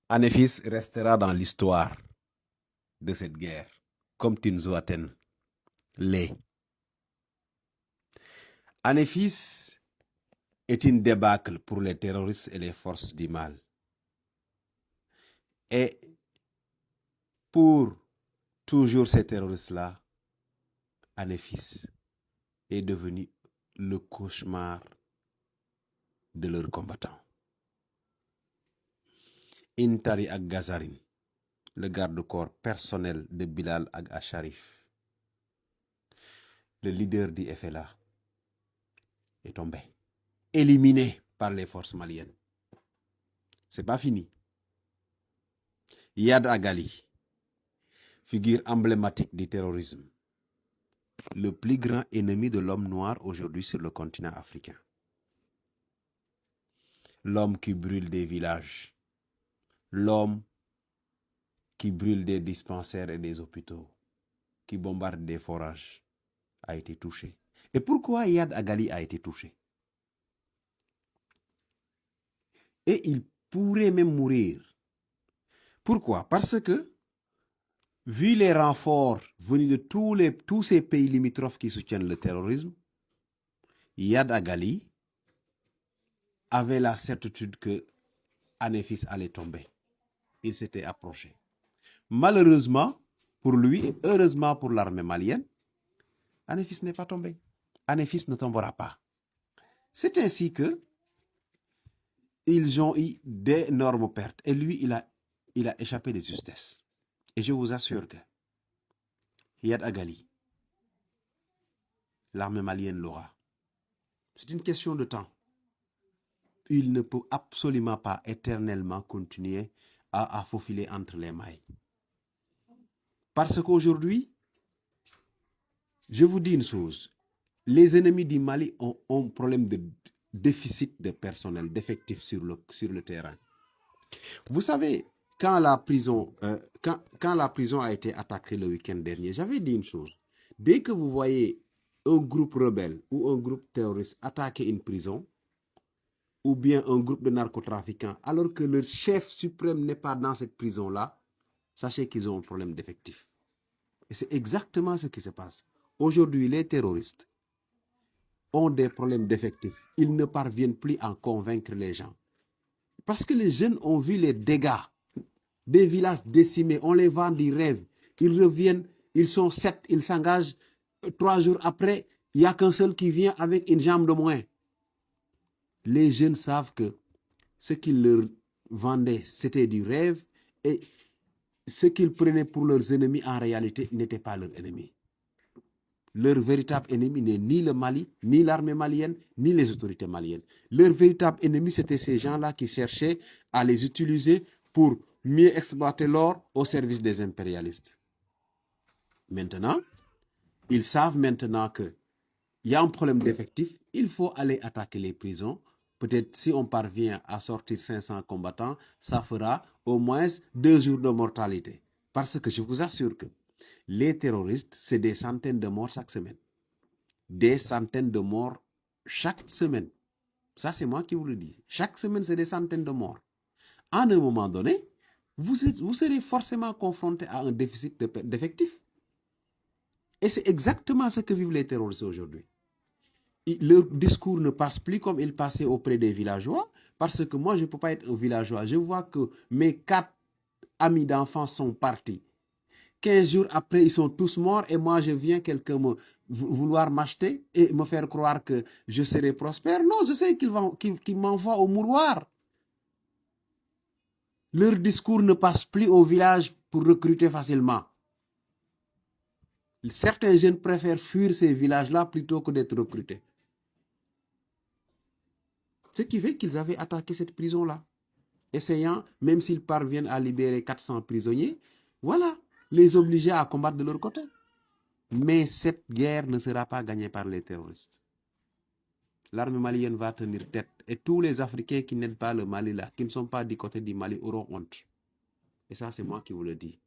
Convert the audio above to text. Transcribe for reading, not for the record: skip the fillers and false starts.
Anéfis restera dans l'histoire de cette guerre, comme Tinzoaten l'est. Anéfis est une débâcle pour les terroristes et les forces du mal. Et pour toujours ces terroristes-là, Anéfis est devenu le cauchemar de leurs combattants. Intari Ag Gazarin, le garde-corps personnel de Bilal Ag Asharif, le leader du FLA, est tombé, éliminé par les forces maliennes. C'est pas fini. Yad Agali, figure emblématique du terrorisme, le plus grand ennemi de l'homme noir aujourd'hui sur le continent africain. L'homme qui brûle des villages, l'homme qui brûle des dispensaires et des hôpitaux, qui bombarde des forages, a été touché. Et pourquoi Yad Agali a été touché? Et il pourrait même mourir. Pourquoi? Parce que, vu les renforts venus de tous ces pays limitrophes qui soutiennent le terrorisme, Yad Agali avait la certitude que Anéfis allait tomber. Il s'était approché. Malheureusement pour lui, et heureusement pour l'armée malienne, Anéfis n'est pas tombé. Anéfis ne tombera pas. C'est ainsi que ils ont eu d'énormes pertes. Et lui, il a échappé de justesse. Et je vous assure que Yad Agali, l'armée malienne l'aura. C'est une question de temps. Il ne peut absolument pas éternellement continuer à faufiler entre les mailles. Parce qu'aujourd'hui, je vous dis une chose, les ennemis du Mali ont un problème de déficit de personnel, d'effectifs sur le terrain. Vous savez, quand la prison a été attaquée le week-end dernier, j'avais dit une chose. Dès que vous voyez un groupe rebelle ou un groupe terroriste attaquer une prison, ou bien un groupe de narcotrafiquants, alors que leur chef suprême n'est pas dans cette prison-là, sachez qu'ils ont un problème d'effectif. Et c'est exactement ce qui se passe. Aujourd'hui, les terroristes ont des problèmes d'effectifs. Ils ne parviennent plus à convaincre les gens. Parce que les jeunes ont vu les dégâts des villages décimés. On les vend du rêve. Ils reviennent, ils sont 7, ils s'engagent. 3 jours après, il n'y a qu'un seul qui vient avec une jambe de moins. Les jeunes savent que ce qu'ils leur vendaient, c'était du rêve. Et ce qu'ils prenaient pour leurs ennemis, en réalité, n'était pas leur ennemi. Leur véritable ennemi n'est ni le Mali, ni l'armée malienne, ni les autorités maliennes. Leur véritable ennemi, c'était ces gens-là qui cherchaient à les utiliser pour mieux exploiter l'or au service des impérialistes. Maintenant, ils savent maintenant qu'il y a un problème d'effectif, il faut aller attaquer les prisons. Peut-être si on parvient à sortir 500 combattants, ça fera au moins 2 jours de mortalité. Parce que je vous assure que les terroristes, c'est des centaines de morts chaque semaine. Des centaines de morts chaque semaine. Ça, c'est moi qui vous le dis. Chaque semaine, c'est des centaines de morts. À un moment donné, vous serez forcément confronté à un déficit d'effectifs. Et c'est exactement ce que vivent les terroristes aujourd'hui. Leur discours ne passe plus comme il passait auprès des villageois, parce que moi, je ne peux pas être un villageois. Je vois que mes 4 amis d'enfance sont partis. 15 jours après, ils sont tous morts et moi, je viens quelqu'un vouloir m'acheter et me faire croire que je serai prospère. Non, je sais qu'ils m'envoient au mouroir. Leur discours ne passe plus au village pour recruter facilement. Certains jeunes préfèrent fuir ces villages-là plutôt que d'être recrutés. Ce qui fait qu'ils avaient attaqué cette prison-là. Essayant, même s'ils parviennent à libérer 400 prisonniers, voilà, les obliger à combattre de leur côté. Mais cette guerre ne sera pas gagnée par les terroristes. L'armée malienne va tenir tête. Et tous les Africains qui n'aident pas le Mali là, qui ne sont pas du côté du Mali, auront honte. Et ça, c'est moi qui vous le dis.